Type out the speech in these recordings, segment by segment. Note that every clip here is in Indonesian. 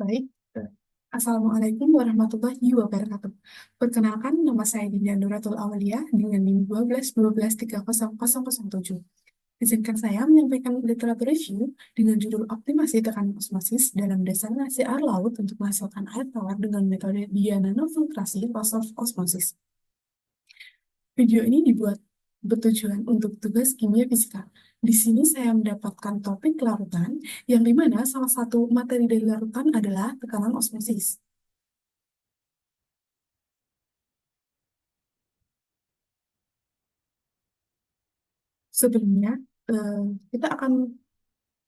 Baik, Assalamualaikum warahmatullahi wabarakatuh. Perkenalkan, nama saya Dinda Nuratul Aulia dengan NIM 12 12 30 007. Izinkan saya menyampaikan literatur review dengan judul Optimasi Tekanan Osmosis dalam Desalinasi Air Laut untuk menghasilkan air tawar dengan metode nanofiltrasi Loss Osmosis. Video ini dibuat bertujuan untuk tugas kimia fisika. Di sini saya mendapatkan topik larutan, yang dimana salah satu materi dari larutan adalah tekanan osmosis. Sebelumnya, eh, kita akan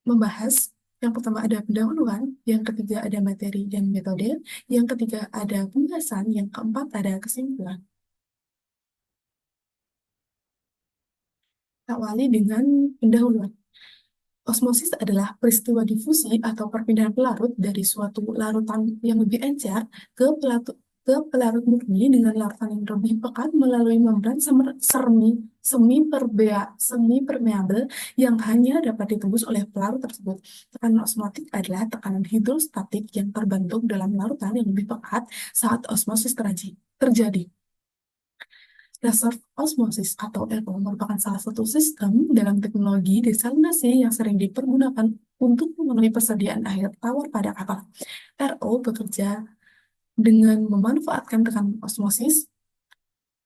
membahas yang pertama ada pendahuluan, yang ketiga ada materi dan metode, yang ketiga ada pembahasan, yang keempat ada kesimpulan. Awali dengan pendahuluan. Osmosis adalah peristiwa difusi atau perpindahan pelarut dari suatu larutan yang lebih encer ke pelarut murni dengan larutan yang lebih pekat melalui membran semi permeabel yang hanya dapat ditembus oleh pelarut tersebut. Tekanan osmotik adalah tekanan hidrostatik yang terbentuk dalam larutan yang lebih pekat saat osmosis terjadi. Reverse osmosis atau RO merupakan salah satu sistem dalam teknologi desalinasi yang sering dipergunakan untuk memenuhi persediaan air tawar pada kapal. RO bekerja dengan memanfaatkan tekanan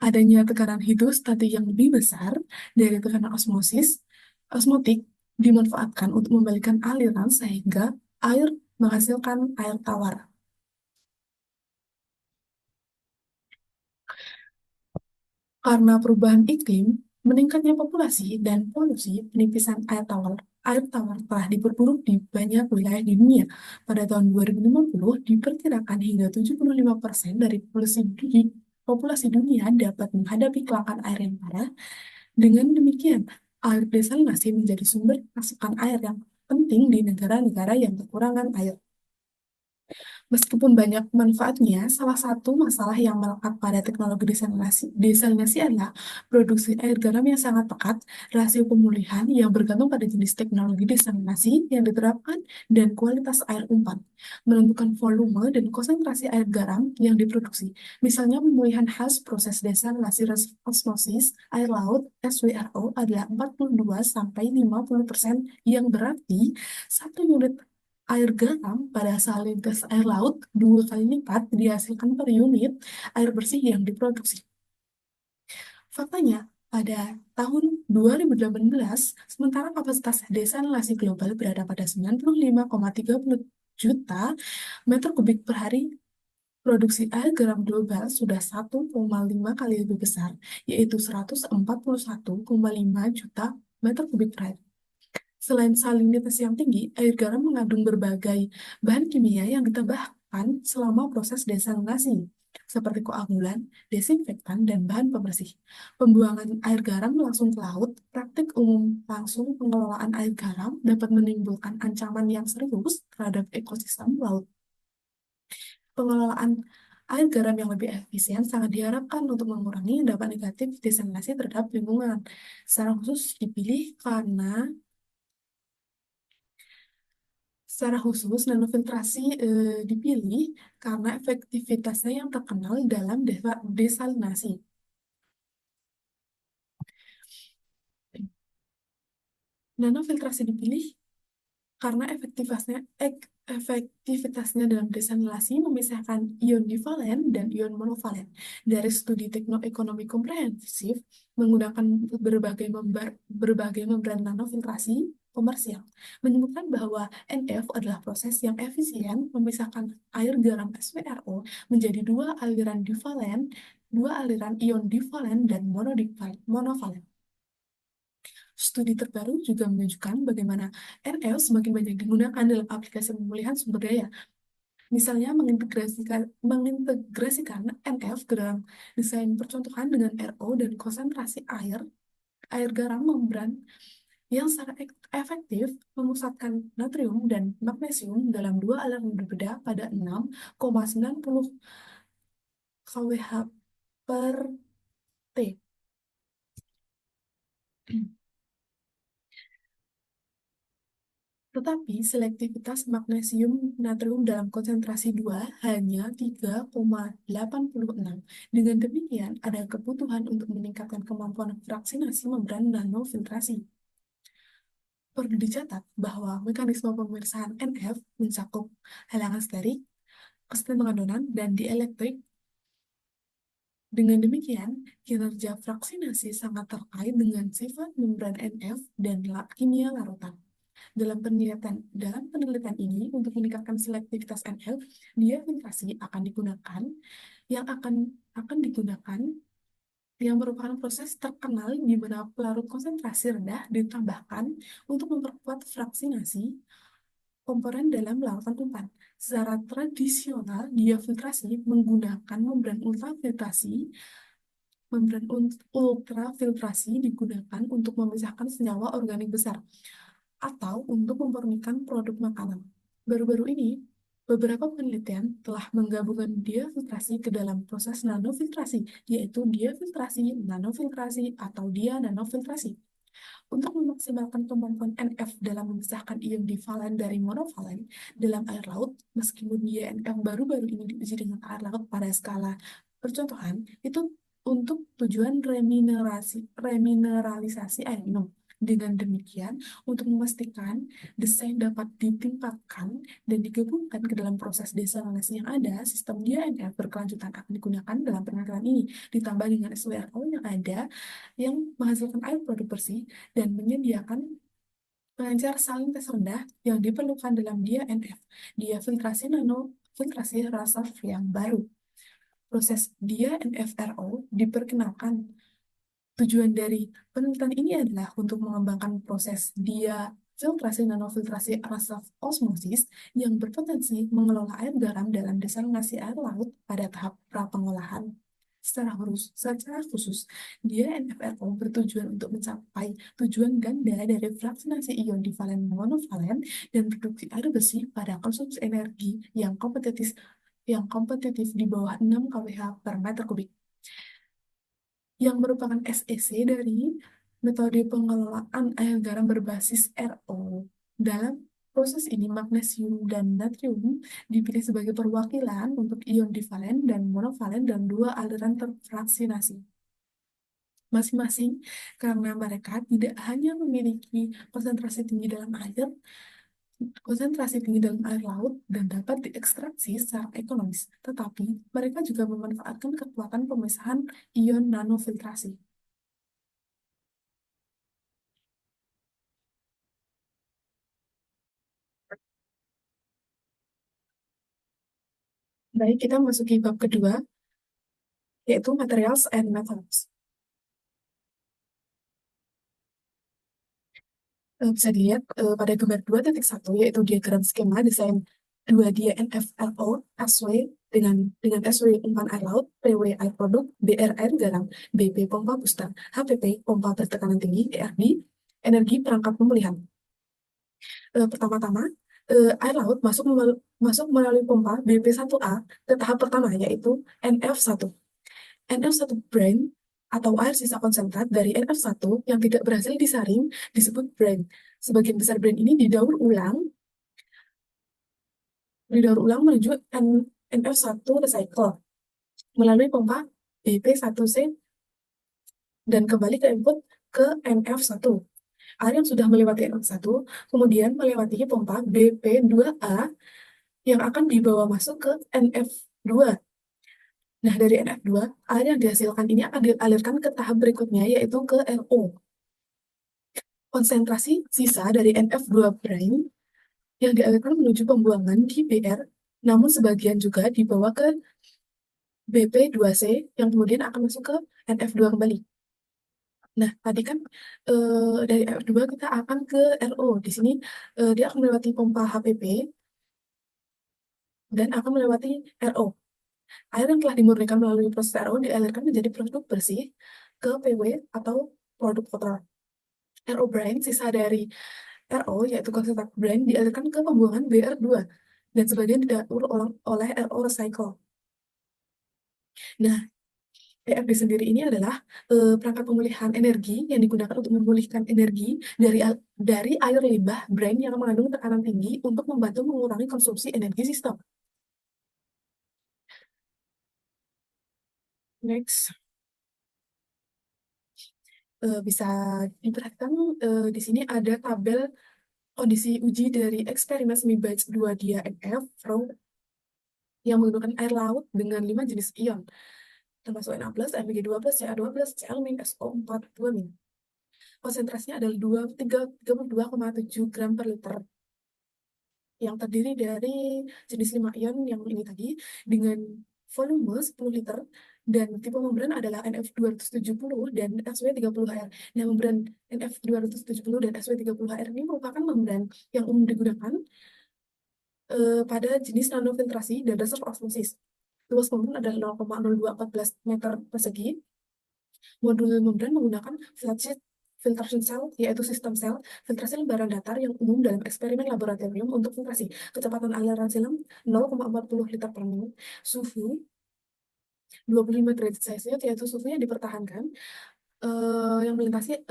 adanya tekanan hidrostatik yang lebih besar dari tekanan osmotik dimanfaatkan untuk membalikkan aliran sehingga air menghasilkan air tawar. Karena perubahan iklim, meningkatnya populasi dan polusi, penipisan air tawar telah diperburuk di banyak wilayah di dunia. Pada tahun 2050, diperkirakan hingga 75% dari populasi dunia dapat menghadapi kelangkaan air yang parah. Dengan demikian, air desalinasi menjadi sumber pasokan air yang penting di negara-negara yang kekurangan air. Meskipun banyak manfaatnya, salah satu masalah yang melekat pada teknologi desalinasi adalah produksi air garam yang sangat pekat, rasio pemulihan yang bergantung pada jenis teknologi desalinasi yang diterapkan, dan kualitas air umpan, menentukan volume dan konsentrasi air garam yang diproduksi. Misalnya, pemulihan khas proses desalinasi osmosis air laut (SWRO) adalah 42-50%, yang berarti satu unit air garam pada salinitas air laut 2 kali lipat dihasilkan per unit air bersih yang diproduksi. Faktanya, pada tahun 2018, sementara kapasitas desalinasi global berada pada 95,30 juta meter kubik per hari, produksi air garam global sudah 1,5 kali lebih besar, yaitu 141,5 juta meter kubik per hari. Selain salinitas yang tinggi, air garam mengandung berbagai bahan kimia yang ditambahkan selama proses desalinasi, seperti koagulan, desinfektan, dan bahan pembersih. Pembuangan air garam langsung ke laut, praktik umum langsung pengelolaan air garam dapat menimbulkan ancaman yang serius terhadap ekosistem laut. Pengelolaan air garam yang lebih efisien sangat diharapkan untuk mengurangi dampak negatif desalinasi terhadap lingkungan. Secara khusus dipilih karena Secara khusus, nanofiltrasi dipilih karena efektivitasnya yang terkenal dalam desalinasi. Nanofiltrasi dipilih karena efektivitasnya dalam desalinasi memisahkan ion divalen dan ion monovalen. Dari studi teknoekonomi komprehensif menggunakan berbagai membran nanofiltrasi komersial, menyebutkan bahwa NF adalah proses yang efisien memisahkan air garam SWRO menjadi dua aliran ion divalen dan monovalen. Studi terbaru juga menunjukkan bagaimana RL semakin banyak digunakan dalam aplikasi pemulihan sumber daya. Misalnya mengintegrasikan NF ke dalam desain percontohan dengan RO dan konsentrasi air garam membran yang secara efektif memusatkan natrium dan magnesium dalam dua aliran berbeda pada 6,90 kWh per T. Tetapi selektivitas magnesium natrium dalam konsentrasi 2 hanya 3,86. Dengan demikian, ada kebutuhan untuk meningkatkan kemampuan fraksinasi membran nanofiltrasi. Perlu dicatat bahwa mekanisme pemeriksaan NF mencakup halangan sterik, kesetimbangan donan, dan dielektrik. Dengan demikian, kinerja fraksinasi sangat terkait dengan sifat membran NF dan kimia larutan. Dalam penelitian ini, untuk meningkatkan selektivitas NF, diafiltrasi akan digunakan yang akan digunakan yang merupakan proses terkenal di mana pelarut konsentrasi rendah ditambahkan untuk memperkuat fraksinasi komponen dalam larutan umpan. Secara tradisional, diafiltrasi menggunakan membran ultrafiltrasi digunakan untuk memisahkan senyawa organik besar atau untuk memurnikan produk makanan. Baru-baru ini, beberapa penelitian telah menggabungkan diafiltrasi ke dalam proses nanofiltrasi, yaitu diafiltrasi, nanofiltrasi, atau dia-nanofiltrasi. Untuk memaksimalkan kemampuan NF dalam memisahkan ion divalen dari monovalen dalam air laut, meskipun dia NF baru-baru ini diuji dengan air laut pada skala percontohan, itu untuk tujuan remineralisasi air minum. Dengan demikian, untuk memastikan desain dapat ditempatkan dan digabungkan ke dalam proses desalinasi yang ada, sistem DNF berkelanjutan akan digunakan dalam penelitian ini, ditambah dengan SWRO yang ada, yang menghasilkan air produk bersih, dan menyediakan pengencer salin tes rendah yang diperlukan dalam DNF, diafiltrasi nanofiltrasi rasa yang baru. Proses DNFRO diperkenalkan. Tujuan dari penelitian ini adalah untuk mengembangkan proses diafiltrasi nanofiltrasi rasa osmosis yang berpotensi mengelola air garam dalam desalinasi air laut pada tahap pra-pengolahan. Secara khusus, DNFRO bertujuan untuk mencapai tujuan ganda dari fraksinasi ion divalen monovalen dan produksi air bersih pada konsumsi energi yang kompetitif di bawah 6 kWh per meter kubik, yang merupakan SEC dari metode pengelolaan air garam berbasis RO. Dalam proses ini, magnesium dan natrium dipilih sebagai perwakilan untuk ion divalen dan monovalen dan dua aliran terfraksinasi masing-masing, karena mereka tidak hanya memiliki konsentrasi tinggi dalam air laut dan dapat diekstraksi secara ekonomis, tetapi mereka juga memanfaatkan kekuatan pemisahan ion nanofiltrasi. Baik, kita masuki bab kedua, yaitu Materials and Methods. Bisa dilihat pada gambar 2.1, yaitu diagram skema desain 2 dia NFRO, SW dengan SW umpan air laut, PW air produk, BR air garam, BP pompa booster, HPP pompa bertekanan tinggi, ERD energi perangkap pemulihan. Pertama-tama, air laut masuk melalui pompa BP1A ke tahap pertama, yaitu NF1. NF1 brine atau air sisa konsentrat dari NF1 yang tidak berhasil disaring disebut brine. Sebagian besar brine ini didaur ulang menuju NF1 recycle melalui pompa BP1C dan kembali ke input ke NF1. Air yang sudah melewati NF1 kemudian melewati pompa BP2A yang akan dibawa masuk ke NF2. Nah, dari NF2, air yang dihasilkan ini akan dialirkan ke tahap berikutnya, yaitu ke RO. Konsentrasi sisa dari NF2 brine yang dialirkan menuju pembuangan di BR, namun sebagian juga dibawa ke BP2C yang kemudian akan masuk ke NF2 kembali. Nah, tadi kan dari NF2 kita akan ke RO. Di sini dia akan melewati pompa HPP dan akan melewati RO. Air yang telah dimurnikan melalui proses RO dialirkan menjadi produk bersih ke PW atau produk kotor. RO brine, sisa dari RO, yaitu konsentrat brine, dialirkan ke pembuangan BR2 dan sebagian didaur ulang oleh RO recycle. Nah, EFD sendiri ini adalah perangkat pemulihan energi yang digunakan untuk memulihkan energi dari air limbah brine yang mengandung tekanan tinggi untuk membantu mengurangi konsumsi energi sistem. Next, bisa diperhatikan di sini ada tabel kondisi uji dari eksperimen semi batch 2 dia NF Flow yang menggunakan air laut dengan 5 jenis ion, termasuk Na+, Mg2+, Ca2+, Cl-, SO4 2-. Konsentrasinya adalah 32,7 gram per liter, yang terdiri dari jenis 5 ion yang ini tadi, dengan volume 10 liter, dan tipe membran adalah NF270 dan SW30HR. Nah, membran NF270 dan SW30HR ini merupakan membran yang umum digunakan pada jenis nanofiltrasi dan reserve osmosis. Luas membran adalah 0,0214 meter persegi. Modul membran menggunakan flat sheet filtration cell, yaitu sistem sel filtrasi lembaran datar yang umum dalam eksperimen laboratorium untuk filtrasi. Kecepatan aliran silam 0,40 liter per menit. Suhu 25 derajat Celcius, yaitu suhu yang dipertahankan yang melintasi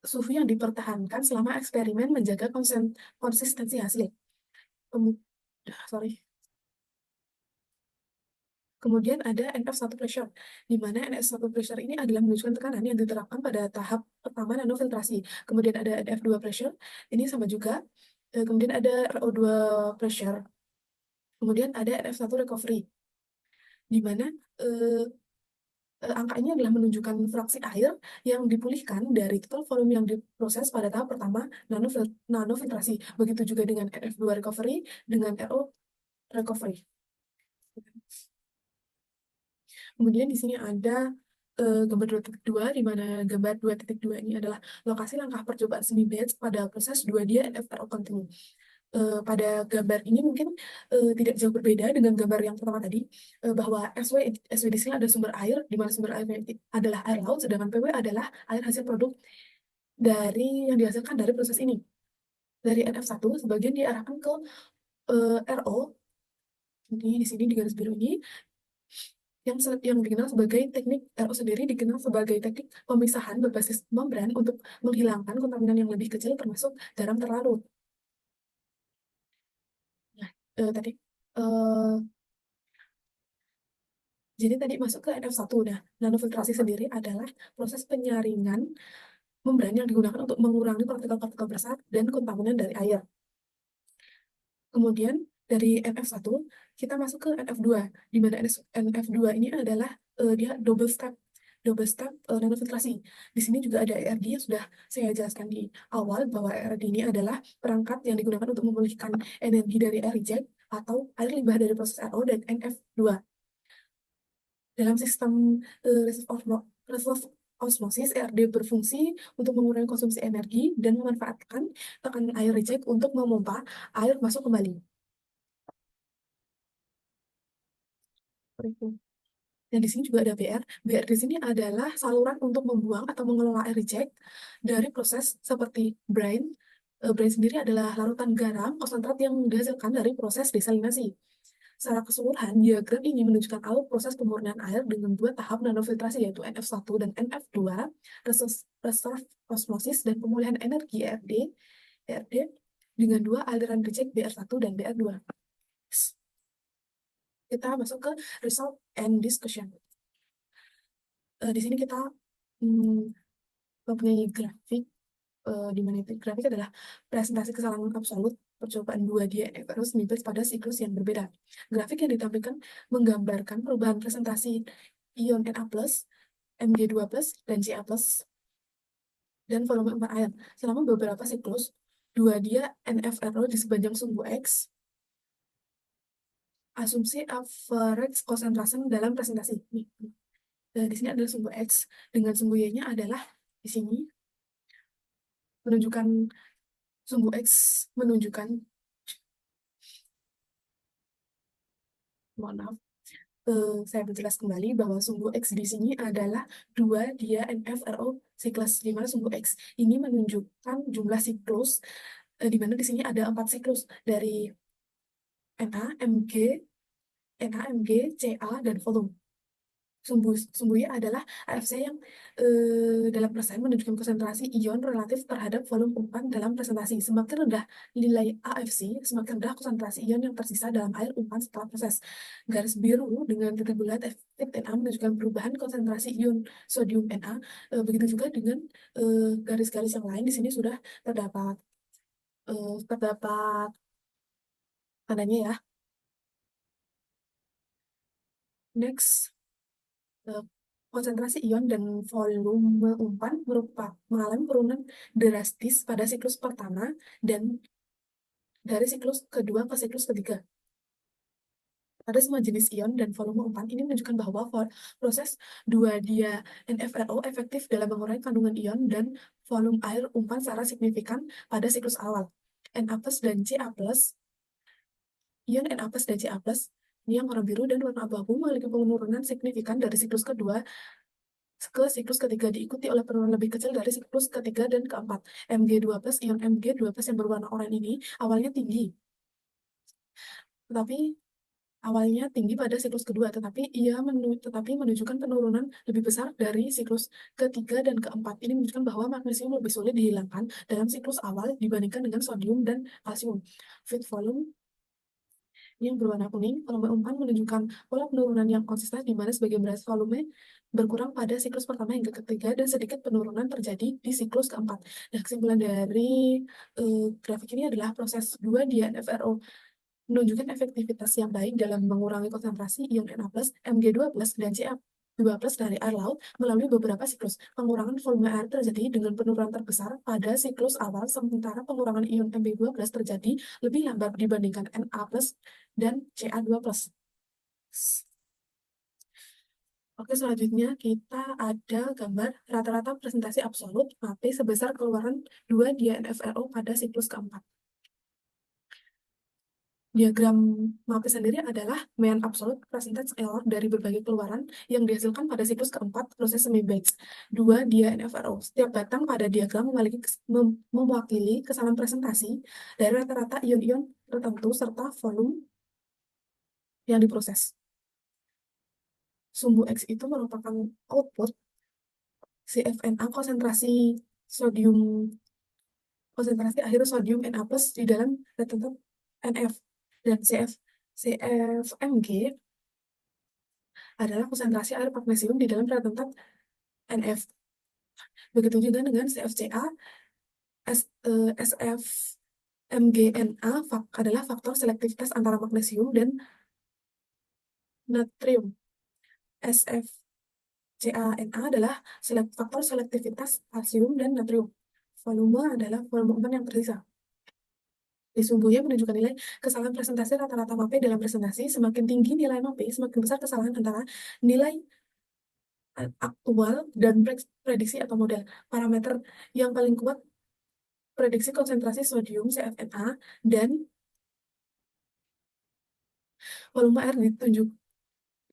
suhu yang dipertahankan selama eksperimen menjaga konsistensi hasil. Sorry. Kemudian ada NF1 pressure, di mana NF1 pressure ini adalah menunjukkan tekanan yang diterapkan pada tahap pertama nanofiltrasi. Kemudian ada NF2 pressure, ini sama juga. Kemudian ada RO2 pressure. Kemudian ada NF1 recovery, di mana angka ini adalah menunjukkan fraksi air yang dipulihkan dari total volume yang diproses pada tahap pertama nanofiltrasi. Begitu juga dengan NF2 recovery, dengan RO recovery. Kemudian di sini ada gambar 2.2, di mana gambar 2.2 ini adalah lokasi langkah percobaan semi batch pada proses 2 dia NFRO continue. Pada gambar ini mungkin tidak jauh berbeda dengan gambar yang pertama tadi, bahwa SW di sini ada sumber air, di mana sumber airnya adalah air laut, sedangkan PW adalah air hasil produk yang dihasilkan dari proses ini. Dari NF1, sebagian diarahkan ke RO, di sini di garis biru ini, yang dikenal sebagai teknik RO sendiri dikenal sebagai teknik pemisahan berbasis membran untuk menghilangkan kontaminan yang lebih kecil termasuk garam terlarut. Nah, tadi jadi tadi masuk ke NF1. Nah, nanofiltrasi sendiri adalah proses penyaringan membran yang digunakan untuk mengurangi partikel-partikel besar dan kontaminan dari air. Kemudian dari NF1 kita masuk ke NF2, di mana NF2 ini adalah dia double step nanofiltrasi. Di sini juga ada ERD yang sudah saya jelaskan di awal, bahwa ERD ini adalah perangkat yang digunakan untuk memulihkan energi dari air reject atau air limbah dari proses RO dan NF2. Dalam sistem reserve osmosis, ERD berfungsi untuk mengurangi konsumsi energi dan memanfaatkan tekanan air reject untuk memompa air masuk kembali. Dan di sini juga ada BR. BR di sini adalah saluran untuk membuang atau mengelola air reject dari proses seperti brine. Brine sendiri adalah larutan garam konsentrat yang dihasilkan dari proses desalinasi. Secara keseluruhan, diagram ini menunjukkan alur proses pemurnian air dengan dua tahap nanofiltrasi, yaitu NF1 dan NF2, reserve osmosis dan pemulihan energi ERD dengan dua aliran reject BR1 dan BR2. Kita masuk ke result and discussion. Di sini kita mempunyai grafik, di mana grafik adalah presentasi kesalahan absolut percobaan 2 DNF harus mimics pada siklus yang berbeda. Grafik yang ditampilkan menggambarkan perubahan presentasi ion Na+, Mg2+, dan Ca+, dan volume 4 air selama beberapa siklus 2 dia NFRO di sepanjang sumbu X. Asumsi average concentration dalam presentasi. Di sini adalah sumbu X, dengan sumbu Y-nya adalah di sini menunjukkan sumbu X menunjukkan, mohon maaf, saya berjelas kembali bahwa sumbu X di sini adalah 2 dia NFRO siklus, di mana sumbu X ini menunjukkan jumlah siklus, di mana di sini ada 4 siklus dari Na, Mg, Ca, dan volume. Sumbunya adalah AFC yang dalam persen menunjukkan konsentrasi ion relatif terhadap volume umpan dalam presentasi. Semakin rendah nilai AFC, semakin rendah konsentrasi ion yang tersisa dalam air umpan setelah proses. Garis biru dengan titik bulat efektif Na menunjukkan perubahan konsentrasi ion sodium Na. Begitu juga dengan garis-garis yang lain di sini sudah terdapat tandanya ya. Next. eh, Konsentrasi ion dan volume umpan mengalami penurunan drastis pada siklus pertama dan dari siklus kedua ke siklus ketiga. Pada semua jenis ion dan volume umpan, ini menunjukkan bahwa proses 2-dia NFRO efektif dalam mengurangi kandungan ion dan volume air umpan secara signifikan pada siklus awal. Na plus dan Ca plus, ion Na plus dan Ca plus, ini yang warna biru dan warna abu-abu memiliki penurunan signifikan dari siklus kedua ke siklus ketiga diikuti oleh penurunan lebih kecil dari siklus ketiga dan keempat. Mg2 plus, ion Mg2 plus yang berwarna oranye ini awalnya tinggi, tetapi awalnya tinggi pada siklus kedua, tetapi menunjukkan penurunan lebih besar dari siklus ketiga dan keempat. Ini menunjukkan bahwa magnesium lebih sulit dihilangkan dalam siklus awal dibandingkan dengan sodium dan kalsium. Feed volume yang berwarna kuning, volume umpan menunjukkan pola penurunan yang konsisten di mana sebagian besar volume berkurang pada siklus pertama hingga ketiga dan sedikit penurunan terjadi di siklus keempat. Nah, kesimpulan dari grafik ini adalah proses 2-dia NFRO menunjukkan efektivitas yang baik dalam mengurangi konsentrasi ion Na+, Mg2+, dan Ca2+ dari air laut melalui beberapa siklus. Pengurangan volume air terjadi dengan penurunan terbesar pada siklus awal, sementara pengurangan ion Mg2+ terjadi lebih lambat dibandingkan Na+ dan Ca2+. Oke, selanjutnya kita ada gambar rata-rata presentasi absolut MAPE sebesar keluaran 2-dia NFRO pada siklus keempat. Diagram MAPE sendiri adalah mean absolute percentage error dari berbagai keluaran yang dihasilkan pada siklus keempat proses semi-batch 2-dia NFRO. Setiap batang pada diagram mewakili kesalahan presentasi dari rata-rata ion-ion tertentu serta volume yang diproses. Sumbu X itu merupakan output CFNA konsentrasi akhir sodium Na plus di dalam retentan NF, dan CFMG adalah konsentrasi air magnesium di dalam retentan NF. Begitu juga dengan CFCA, SFMGNA adalah faktor selektivitas antara magnesium dan natrium. SFCANA adalah faktor selektivitas kalsium dan natrium. Volume adalah volume umpan yang tersisa. Di sumbunya menunjukkan nilai kesalahan presentasi rata-rata MAPE dalam presentasi. Semakin tinggi nilai MAPE, semakin besar kesalahan antara nilai aktual dan prediksi atau model. Parameter yang paling kuat prediksi konsentrasi sodium CFNA dan volume air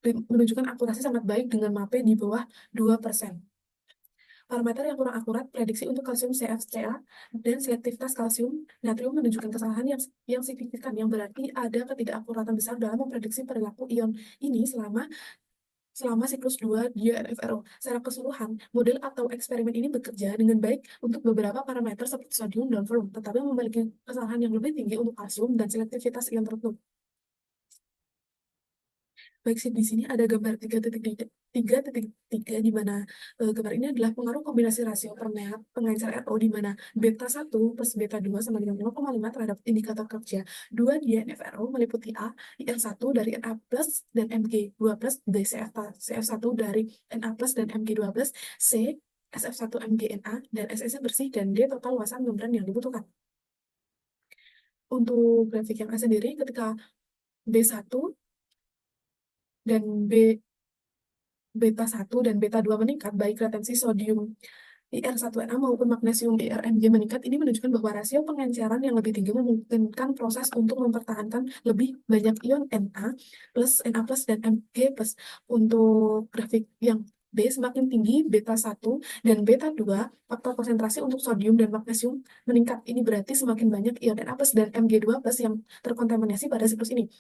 menunjukkan akurasi sangat baik dengan MAPE di bawah 2%. Parameter yang kurang akurat, prediksi untuk kalsium CFCA dan selektivitas kalsium natrium menunjukkan kesalahan yang signifikan, yang berarti ada ketidakakuratan besar dalam memprediksi perilaku ion ini selama siklus 2-dia NFRO. Secara keseluruhan, model atau eksperimen ini bekerja dengan baik untuk beberapa parameter seperti sodium dan volume, tetapi memiliki kesalahan yang lebih tinggi untuk kalsium dan selektivitas ion tertentu. Baik, di sini ada gambar 3.3 di mana gambar ini adalah pengaruh kombinasi rasio pengencer RO di mana beta 1 plus beta 2 sama dengan 0,5 terhadap indikator kerja 2-dia NFRO meliputi A, IR1 dari Na plus dan Mg2 plus, B, CF1 dari Na plus dan Mg2 plus, C, SF1 MgNA, dan SS bersih, dan D, total luasan membran yang dibutuhkan. Untuk grafik yang A sendiri, ketika B1 dan beta 1 dan beta 2 meningkat, baik retensi sodium IR1Na maupun magnesium IRMG meningkat, ini menunjukkan bahwa rasio pengenceran yang lebih tinggi memungkinkan proses untuk mempertahankan lebih banyak ion Na plus dan Mg plus. Untuk grafik yang B, semakin tinggi beta 1 dan beta 2, faktor konsentrasi untuk sodium dan magnesium meningkat. Ini berarti semakin banyak ion Na plus dan Mg2 plus yang terkontaminasi pada siklus ini.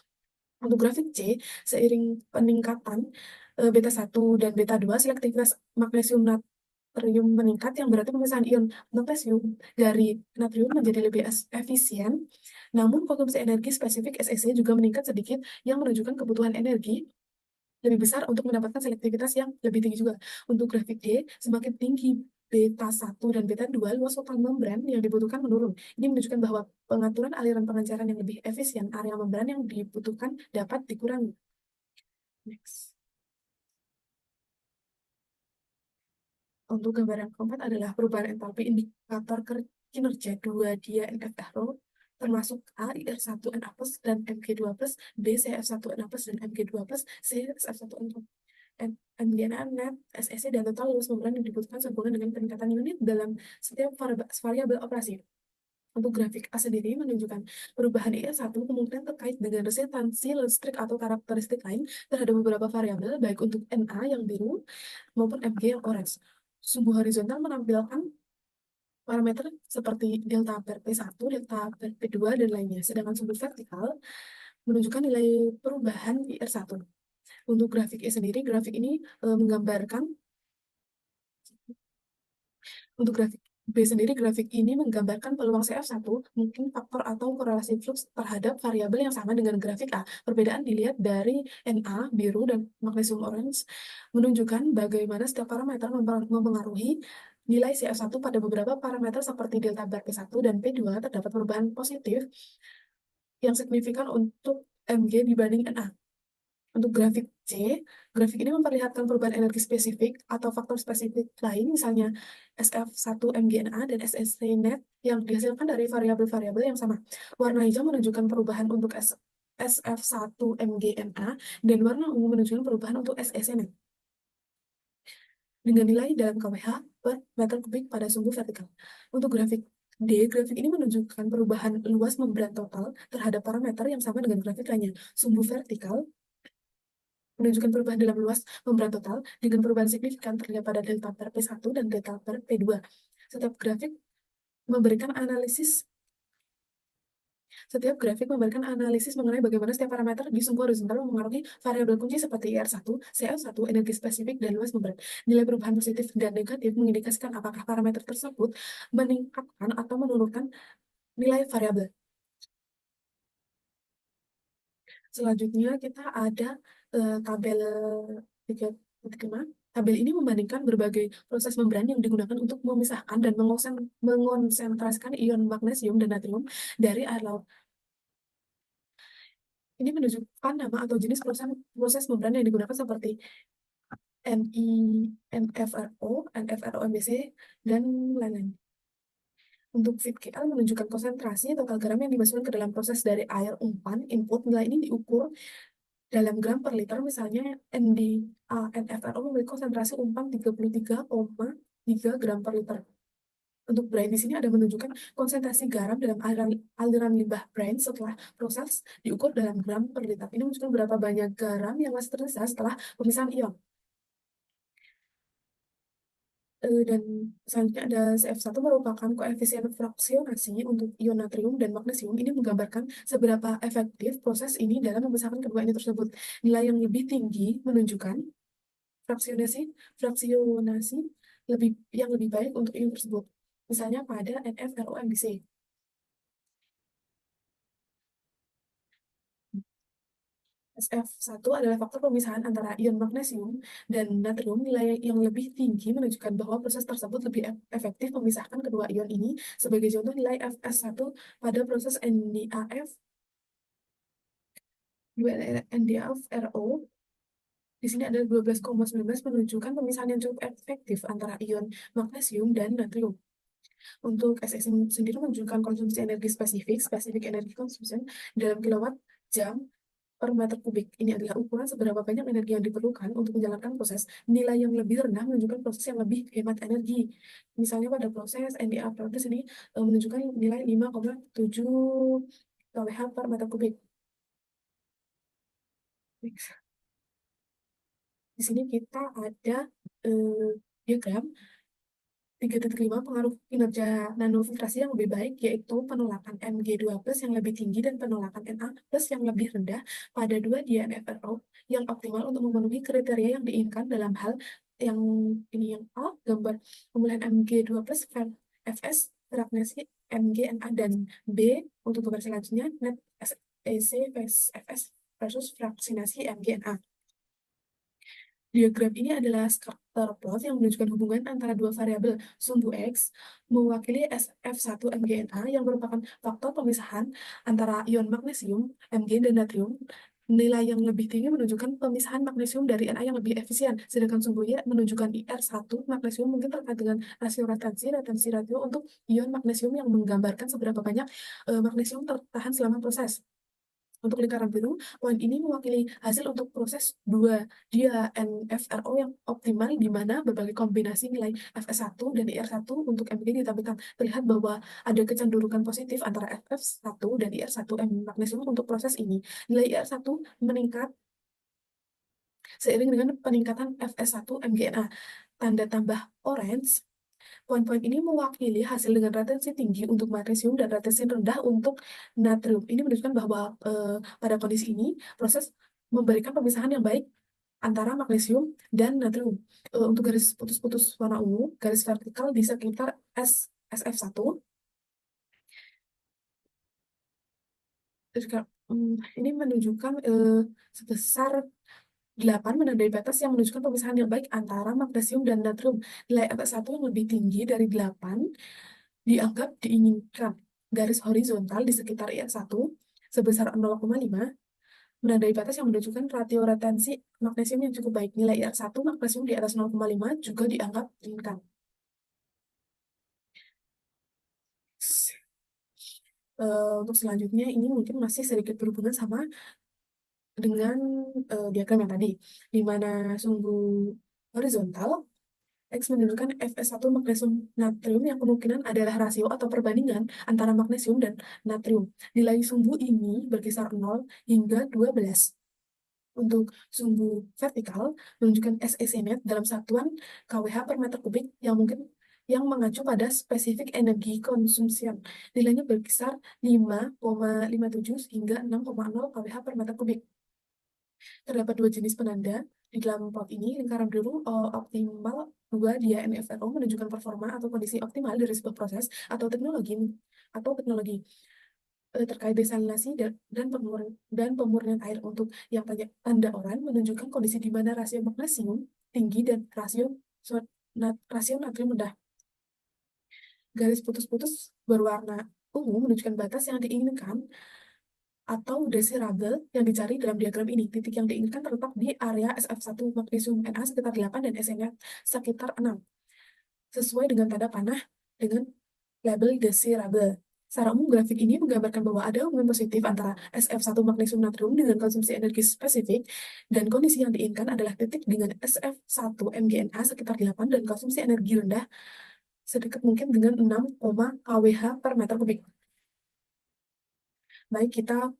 Untuk grafik C, seiring peningkatan beta satu dan beta 2 selektivitas magnesium natrium meningkat, yang berarti pemisahan ion magnesium dari natrium menjadi lebih efisien. Namun konsumsi energi spesifik SEC juga meningkat sedikit, yang menunjukkan kebutuhan energi lebih besar untuk mendapatkan selektivitas yang lebih tinggi juga. Untuk grafik D, semakin tinggi beta satu dan beta 2, luas total membran yang dibutuhkan menurun. Ini menunjukkan bahwa pengaturan aliran pengenceran yang lebih efisien, area membran yang dibutuhkan dapat dikurangi. Next. Untuk gambaran keempat adalah perubahan entalpi indikator kinerja dua dia NFRO, termasuk A, IR1 Na+, dan Mg2+, B, CF1 Na+, dan Mg2+, C, SF1 MDNA, net, SEC, dan total luas membran yang dibutuhkan sehubungan dengan peningkatan unit dalam setiap variabel operasi. Untuk grafik A sendiri menunjukkan perubahan IR1 kemungkinan terkait dengan resistansi listrik atau karakteristik lain terhadap beberapa variabel, baik untuk Na yang biru maupun Mg yang orange. Sumbu horizontal menampilkan parameter seperti delta per P1, delta per P2, dan lainnya. Sedangkan sumbu vertikal menunjukkan nilai perubahan IR1. Untuk grafik E sendiri, grafik ini menggambarkan, untuk grafik B sendiri, grafik ini menggambarkan peluang CF1, mungkin faktor atau korelasi flux terhadap variabel yang sama dengan grafik A. Perbedaan dilihat dari Na, biru, dan magnesium orange, menunjukkan bagaimana setiap parameter mempengaruhi nilai CF1. Pada beberapa parameter seperti delta bar P1 dan P2, terdapat perubahan positif yang signifikan untuk Mg dibanding Na. Untuk grafik C, grafik ini memperlihatkan perubahan energi spesifik atau faktor spesifik lain, misalnya SF1 MGNA dan SSC net yang dihasilkan dari variabel-variabel yang sama. Warna hijau menunjukkan perubahan untuk SF1 MGNA, dan warna ungu menunjukkan perubahan untuk SSC net dengan nilai dalam kWh per meter kubik pada sumbu vertikal. Untuk grafik D, grafik ini menunjukkan perubahan luas membran total terhadap parameter yang sama dengan grafik lainnya. Sumbu vertikal menunjukkan perubahan dalam luas membran total dengan perubahan signifikan terlihat pada delta per P1 dan delta per P2. Setiap grafik memberikan analisis Setiap grafik memberikan analisis mengenai bagaimana setiap parameter di sumbu horizontal mempengaruhi variabel kunci seperti IR1, CL1, energi spesifik, dan luas membran. Nilai perubahan positif dan negatif mengindikasikan apakah parameter tersebut meningkatkan atau menurunkan nilai variabel. Selanjutnya kita ada tabel 3.5. Tabel ini membandingkan berbagai proses membran yang digunakan untuk memisahkan dan mengonsentrasikan ion magnesium dan natrium dari air laut. Ini menunjukkan nama atau jenis proses membran yang digunakan seperti Ni, NFRO, NFRO MBC, dan lain-lain. Untuk FitKL menunjukkan konsentrasi total garam yang dimasukkan ke dalam proses dari air umpan input. Nilai ini diukur dalam gram per liter, misalnya NFRO memiliki konsentrasi umpan 33,3 gram per liter. Untuk brine di sini ada menunjukkan konsentrasi garam dalam aliran limbah brine setelah proses diukur dalam gram per liter. Ini menunjukkan berapa banyak garam yang masih tersisa setelah pemisahan ion. Dan selanjutnya ada CF1 merupakan koefisien fraksionasi untuk ion natrium dan magnesium. Ini menggambarkan seberapa efektif proses ini dalam memisahkan kedua ini tersebut. Nilai yang lebih tinggi menunjukkan fraksionasi fraksionasi yang lebih baik untuk ion tersebut. Misalnya pada NFROMBC. SF1 adalah faktor pemisahan antara ion magnesium dan natrium. Nilai yang lebih tinggi menunjukkan bahwa proses tersebut lebih efektif memisahkan kedua ion ini. Sebagai contoh, nilai Fs1 pada proses NDAF, NDAF-RO di sini ada 12,19, menunjukkan pemisahan yang cukup efektif antara ion magnesium dan natrium. Untuk SS sendiri menunjukkan konsumsi energi spesifik, energi consumption dalam kilowatt jam per meter kubik. Ini adalah ukuran seberapa banyak energi yang diperlukan untuk menjalankan proses. Nilai yang lebih rendah menunjukkan proses yang lebih hemat energi. Misalnya pada proses NDA proses ini menunjukkan nilai 5,7 kWh per meter kubik. Di sini kita ada diagram 3.5 pengaruh kinerja nanofiltrasi yang lebih baik, yaitu penolakan Mg2+ yang lebih tinggi dan penolakan Na+ yang lebih rendah pada dua DNFRO yang optimal untuk memenuhi kriteria yang diinginkan dalam hal yang ini yang A, gambar pemulihan Mg2+ Fs, frekuensi MgNA, dan B untuk gambar selanjutnya net SEC Fs versus frакsinasi MgNA. Diagram ini adalah scatter plot yang menunjukkan hubungan antara dua variabel sumbu X mewakili SF1 MgNA yang merupakan faktor pemisahan antara ion magnesium Mg dan natrium. Nilai yang lebih tinggi menunjukkan pemisahan magnesium dari Na yang lebih efisien, sedangkan sumbu Y menunjukkan IR1 magnesium mungkin terkait dengan rasio retensi ratio untuk ion magnesium yang menggambarkan seberapa banyak magnesium tertahan selama proses. Untuk lingkaran biru, poin ini mewakili hasil untuk proses 2 dia NFRO yang optimal di mana berbagai kombinasi nilai Fs1 dan IR1 untuk Mg ditampilkan. Terlihat bahwa ada kecenderungan positif antara Fs1 dan IR1 magnesium untuk proses ini. Nilai IR1 meningkat seiring dengan peningkatan Fs1 MgNA. Tanda tambah orange. Poin-poin ini mewakili hasil dengan retensi tinggi untuk magnesium dan retensi rendah untuk natrium. Ini menunjukkan bahwa pada kondisi ini proses memberikan pemisahan yang baik antara magnesium dan natrium. Untuk garis putus-putus warna ungu, garis vertikal di sekitar SF1. Ini menunjukkan sebesar 8 menandai batas yang menunjukkan pemisahan yang baik antara magnesium dan natrium. Nilai Fs1 yang lebih tinggi dari 8 dianggap diinginkan. Garis horizontal di sekitar IR1 sebesar 0,5 menandai batas yang menunjukkan ratio retensi magnesium yang cukup baik. Nilai IR1 magnesium di atas 0,5 juga dianggap diinginkan. Untuk selanjutnya ini mungkin masih sedikit berhubungan sama dengan diagram yang tadi, di mana sumbu horizontal X menunjukkan Fs1 magnesium natrium yang kemungkinan adalah rasio atau perbandingan antara magnesium dan natrium. Nilai sumbu ini berkisar 0 hingga 12. Untuk sumbu vertikal menunjukkan SEC net dalam satuan kWh per meter kubik yang mungkin yang mengacu pada spesifik energi konsumsi. Nilainya berkisar 5,57 hingga 6,0 kWh per meter kubik. Terdapat dua jenis penanda di dalam plot ini. Lingkaran biru optimal 2 dia NFRO menunjukkan performa atau kondisi optimal dari sebuah proses atau teknologi terkait desalinasi dan pemurnian air. Untuk yang tanda oranye menunjukkan kondisi di mana rasio magnesium tinggi dan rasio natrium rendah. Garis putus-putus berwarna ungu menunjukkan batas yang diinginkan atau desirable yang dicari dalam diagram ini. Titik yang diinginkan terletak di area SF1 magnesium Na sekitar 8 dan Sn sekitar 6. Sesuai dengan tanda panah dengan label desirable. Secara umum, grafik ini menggambarkan bahwa ada hubungan positif antara SF1 magnesium natrium dengan konsumsi energi spesifik, dan kondisi yang diinginkan adalah titik dengan SF1 MgNA sekitar 8 dan konsumsi energi rendah sedekat mungkin dengan 6, kWh per meter kubik. Baik, kita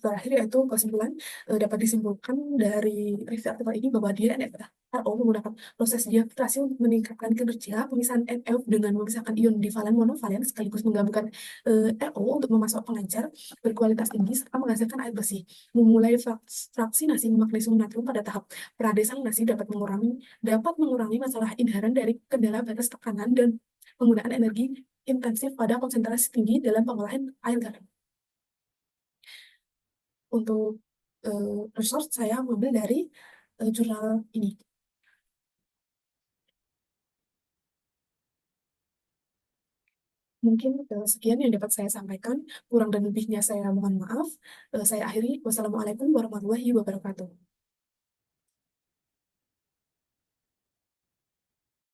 terakhir yaitu kesimpulan. Dapat disimpulkan dari review artikel ini bahwa dia NFRO menggunakan proses diafiltrasi untuk meningkatkan kinerja pemisahan NF dengan memisahkan ion divalen monovalen sekaligus menggabungkan RO untuk memasok pengencer berkualitas tinggi serta menghasilkan air bersih. Memulai fraksinasi magnesium natrium pada tahap pradesalinasi dapat mengurangi masalah inheren dari kendala batas tekanan dan penggunaan energi intensif pada konsentrasi tinggi dalam pengolahan air garam. Untuk resource saya mengambil dari jurnal ini. Mungkin sekian yang dapat saya sampaikan. Kurang dan lebihnya saya mohon maaf. Saya akhiri. Wassalamualaikum warahmatullahi wabarakatuh.